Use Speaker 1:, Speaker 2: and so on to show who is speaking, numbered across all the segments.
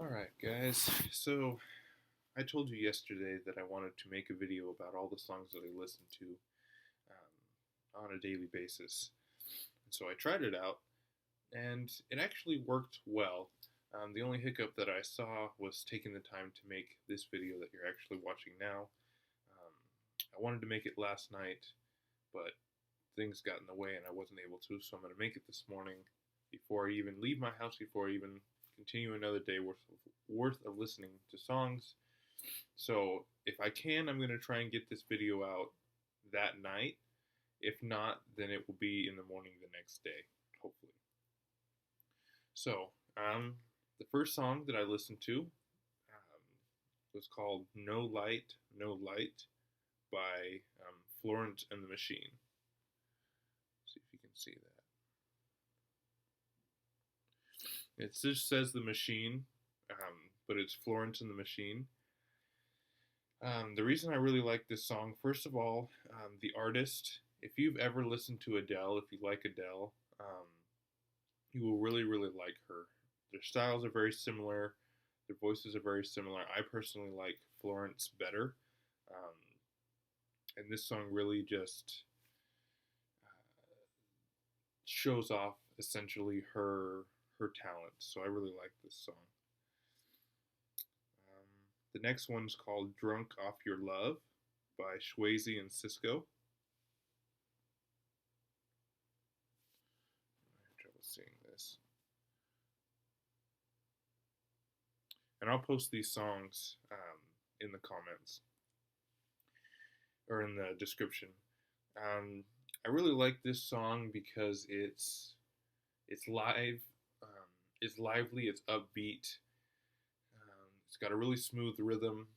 Speaker 1: Alright guys, so I told you yesterday that I wanted to make a video about all the songs that I listen to on a daily basis. And so I tried it out, and it actually worked well. The only hiccup that I saw was taking the time to make this video that you're actually watching now. I wanted to make it last night, but things got in the way and I wasn't able to, so I'm going to make it this morning before I even leave my house, before I even continue another day worth of listening to songs. So if I can, I'm going to try and get this video out that night. If not, then it will be in the morning the next day, hopefully. So, the first song that I listened to was called No Light, No Light by Florence and the Machine. See if you can see that. It just says the Machine, but it's Florence and the Machine. The reason I really like this song, first of all, the artist. If you've ever listened to Adele, if you like Adele, you will really, really like her. Their styles are very similar. Their voices are very similar. I personally like Florence better. And this song really just shows off essentially her talent. So I really like this song. The next one's called Drunk Off Your Love by Shwayze and Cisco. I have trouble seeing this. And I'll post these songs in the comments or in the description. I really like this song because it's live, it's lively, it's upbeat. It's got a really smooth rhythm,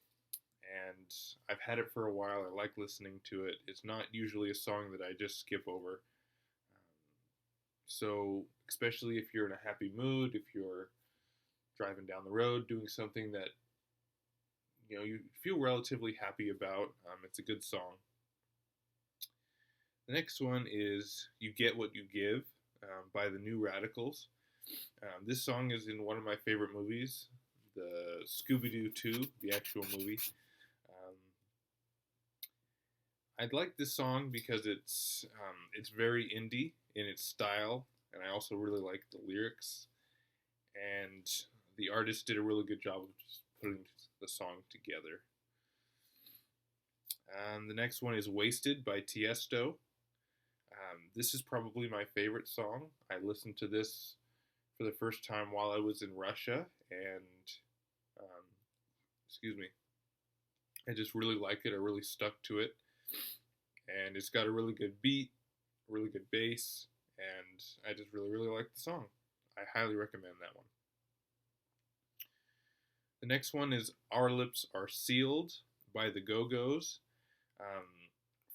Speaker 1: and I've had it for a while. I like listening to it. It's not usually a song that I just skip over. So, especially if you're in a happy mood, if you're driving down the road, doing something that you feel relatively happy about, it's a good song. The next one is You Get What You Give by the New Radicals. This song is in one of my favorite movies, the Scooby-Doo 2, the actual movie. I like this song because it's very indie in its style, and I also really like the lyrics. And the artist did a really good job of just putting the song together. The next one is Wasted by Tiesto. This is probably my favorite song. I listened to this for the first time while I was in Russia, and I just really like it. I really stuck to it, and it's got a really good beat, really good bass, and I just really, really like the song. I highly recommend that one. The next one is Our Lips Are Sealed by the Go-Go's.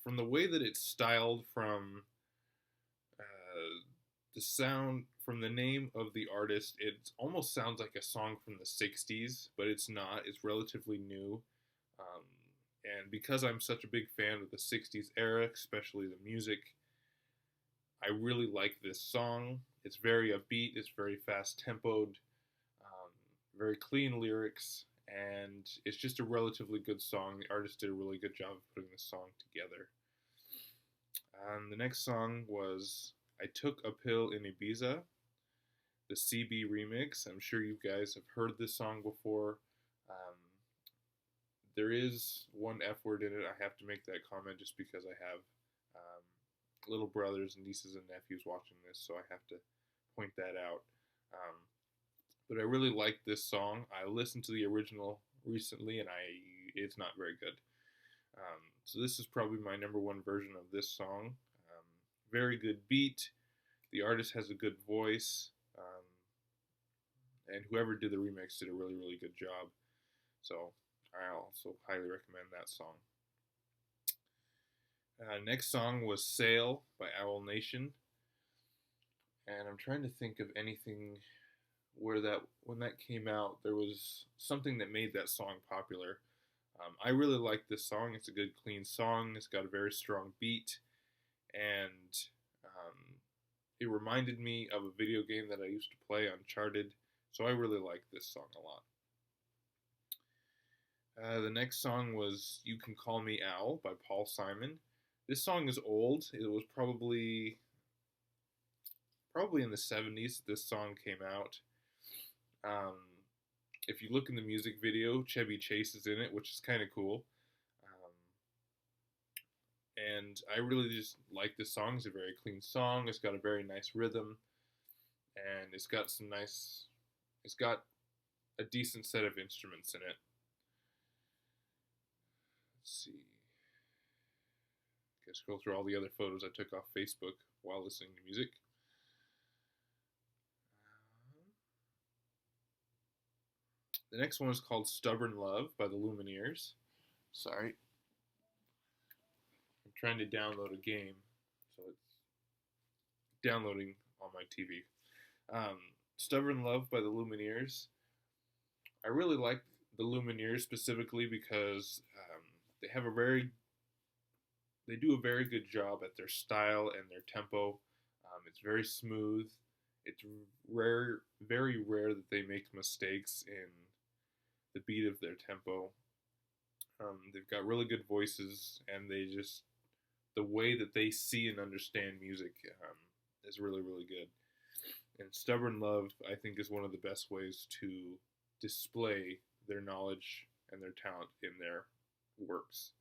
Speaker 1: From the way that it's styled, from the sound, from the name of the artist, it almost sounds like a song from the 60s, but it's not. It's relatively new. And because I'm such a big fan of the 60s era, especially the music, I really like this song. It's very upbeat, it's very fast-tempoed, very clean lyrics, and it's just a relatively good song. The artist did a really good job of putting this song together. The next song was I Took a Pill in Ibiza, the SeeB remix. I'm sure you guys have heard this song before. There is one F word in it. I have to make that comment just because I have little brothers and nieces and nephews watching this, so I have to point that out. But I really like this song. I listened to the original recently, and it's not very good. So this is probably my number one version of this song. Very good beat. The artist has a good voice. And whoever did the remix did a really, really good job. So I also highly recommend that song. Next song was Sail by Awolnation. And I'm trying to think of anything when that came out, there was something that made that song popular. I really like this song. It's a good, clean song. It's got a very strong beat, and it reminded me of a video game that I used to play, Uncharted. So I really like this song a lot. The next song was "You Can Call Me Al" by Paul Simon. This song is old. It was probably in the 70s this song came out. Um, if you look in the music video, Chevy Chase is in it, which is kind of cool. Um, and I really just like this song. It's a very clean song. It's got a very nice rhythm, and it's got a decent set of instruments in it. Let's see. Okay, scroll through all the other photos I took off Facebook while listening to music. The next one is called "Stubborn Love" by the Lumineers. Sorry. I'm trying to download a game, so it's downloading on my TV. "Stubborn Love" by the Lumineers. I really like the Lumineers specifically because they have they do a very good job at their style and their tempo. It's very smooth. It's very rare that they make mistakes in the beat of their tempo. They've got really good voices, and the way that they see and understand music is really good. And "Stubborn Love," I think, is one of the best ways to display their knowledge and their talent in their works.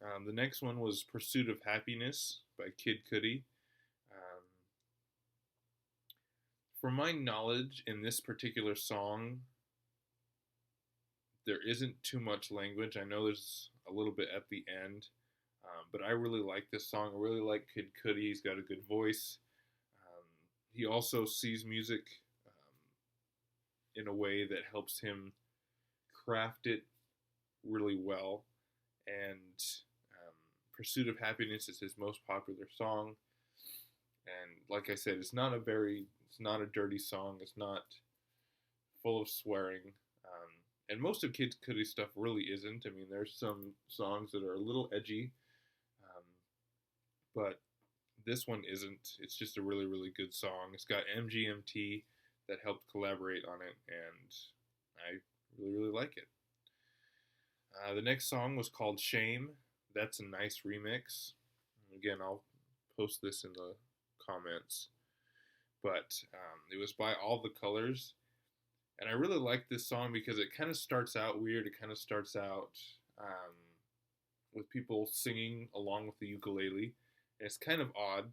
Speaker 1: The next one was "Pursuit of Happiness" by Kid Cudi. From my knowledge, in this particular song, there isn't too much language. I know there's a little bit at the end, but I really like this song. I really like Kid Cudi. He's got a good voice. He also sees music in a way that helps him craft it really well. And "Pursuit of Happiness" is his most popular song. And like I said, it's not a dirty song. It's not full of swearing. And most of Kid Cudi's stuff really isn't. I mean, there's some songs that are a little edgy, but this one isn't. It's just a really good song. It's got MGMT that helped collaborate on it, and I really like it. The next song was called "Shame." That's a nice remix. Again, I'll post this in the comments. But it was by All the Colors. And I really like this song because it kind of starts out weird. It kind of starts out with people singing along with the ukulele. And it's kind of odd,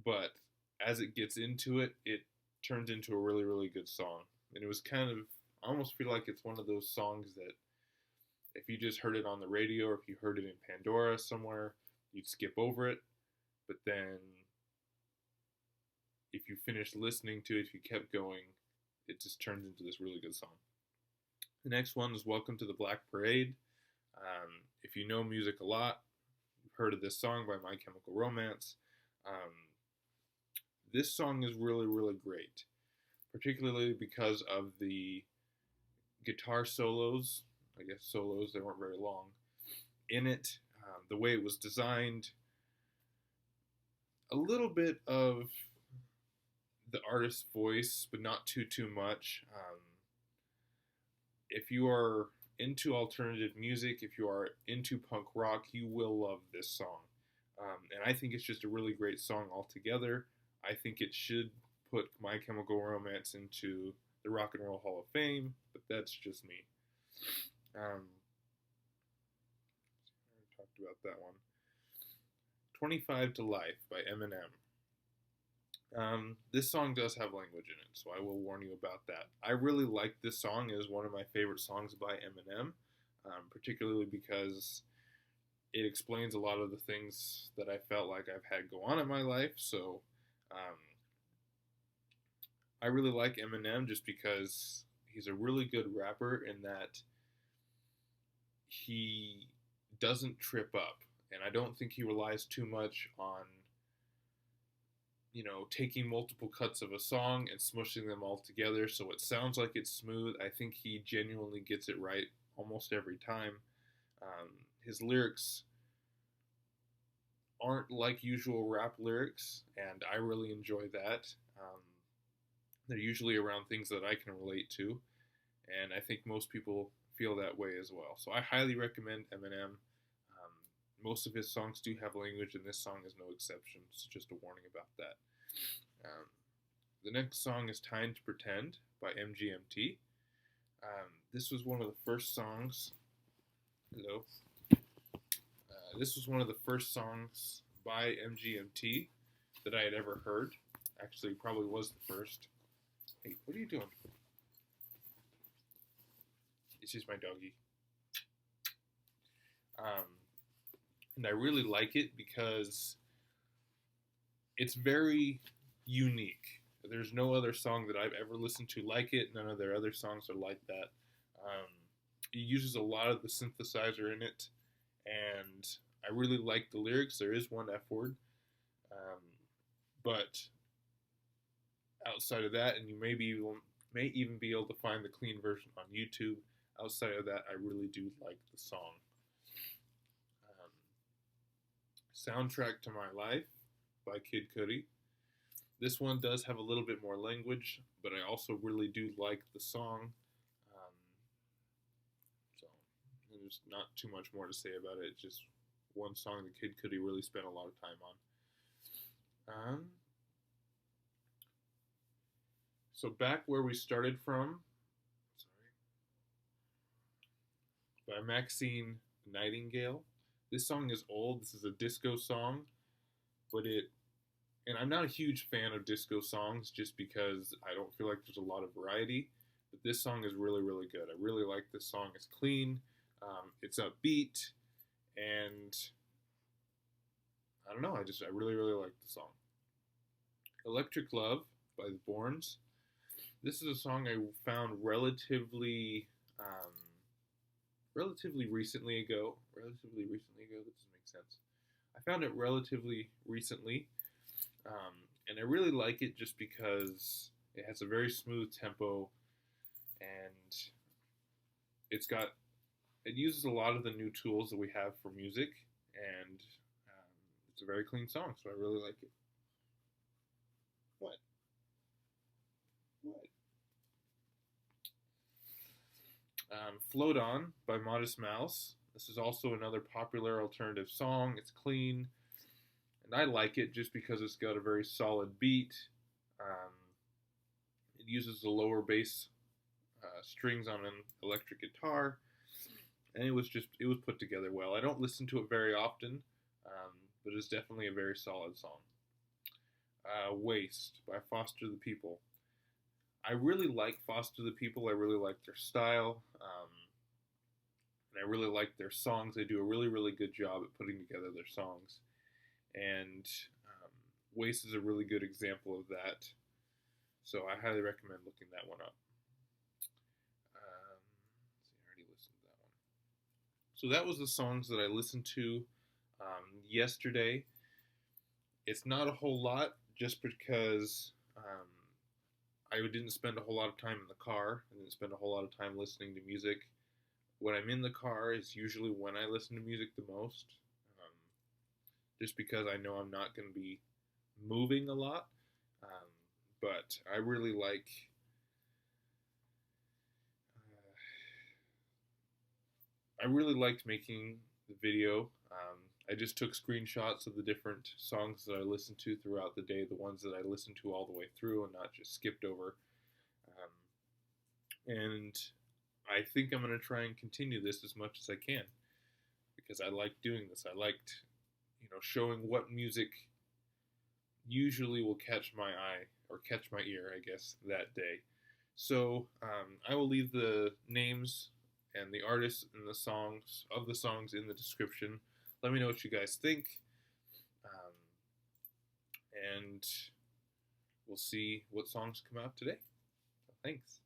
Speaker 1: but as it gets into it, it turns into a really good song. And it was kind of, I almost feel like it's one of those songs that if you just heard it on the radio or if you heard it in Pandora somewhere, you'd skip over it. But then if you finished listening to it, if you kept going, it just turns into this really good song. The next one is "Welcome to the Black Parade." If you know music a lot, you've heard of this song by My Chemical Romance. This song is really great, particularly because of the guitar solos. I guess solos, they weren't very long in it. The way it was designed, a little bit of the artist's voice, but not too much. If you are into alternative music, if you are into punk rock, you will love this song. And I think it's just a really great song altogether. I think it should put My Chemical Romance into the Rock and Roll Hall of Fame, but that's just me. I talked about that one. 25 to Life by Eminem. This song does have language in it, so I will warn you about that. I really like this song. It is one of my favorite songs by Eminem, particularly because it explains a lot of the things that I felt like I've had go on in my life. So I really like Eminem just because he's a really good rapper in that he doesn't trip up. And I don't think he relies too much on taking multiple cuts of a song and smushing them all together so it sounds like it's smooth. I think he genuinely gets it right almost every time. His lyrics aren't like usual rap lyrics, and I really enjoy that. They're usually around things that I can relate to, and I think most people feel that way as well. So I highly recommend Eminem. Most of his songs do have language, and this song is no exception. So just a warning about that. Um, the next song is Time to Pretend by MGMT. This was one of the first songs. Hello. This was one of the first songs by MGMT that I had ever heard. Actually, probably was the first. Hey, what are you doing? It's just my doggy. And I really like it because it's very unique. There's no other song that I've ever listened to like it. None of their other songs are like that. It uses a lot of the synthesizer in it, and I really like the lyrics. There is one F word, but outside of that, and you may even be able to find the clean version on YouTube. Outside of that, I really do like the song. Soundtrack to My Life by Kid Cudi. This one does have a little bit more language, but I also really do like the song. So there's not too much more to say about it. It's just one song that Kid Cudi really spent a lot of time on. So back where we started from, by Maxine, Nightingale. This song is old. This is a disco song, and I'm not a huge fan of disco songs just because I don't feel like there's a lot of variety, but this song is really, really good. I really like this song. It's clean, it's upbeat, and I don't know, I really, really like the song. Electric Love by the Borns. This is a song I found relatively recently ago. That doesn't make sense. I found it relatively recently, and I really like it just because it has a very smooth tempo, and it uses a lot of the new tools that we have for music, and it's a very clean song, so I really like it. What? Float On by Modest Mouse. This is also another popular alternative song. It's clean, and I like it just because it's got a very solid beat. It uses the lower bass strings on an electric guitar, and it was put together well. I don't listen to it very often, but it's definitely a very solid song. Waste by Foster the People. I really like Foster the People. I really like their style, and I really like their songs. They do a really, really good job at putting together their songs, and Waste is a really good example of that. So I highly recommend looking that one up. I already listened to that one. So that was the songs that I listened to yesterday. It's not a whole lot, just because I didn't spend a whole lot of time in the car. I didn't spend a whole lot of time listening to music. When I'm in the car is usually when I listen to music the most, just because I know I'm not going to be moving a lot. But I really like I really liked making the video. I just took screenshots of the different songs that I listened to throughout the day, the ones that I listened to all the way through and not just skipped over. And I think I'm going to try and continue this as much as I can, because I like doing this. I liked, showing what music usually will catch my eye, or catch my ear, I guess, that day. So I will leave the names and the artists and the songs in the description. Let me know what you guys think, and we'll see what songs come out today. So thanks.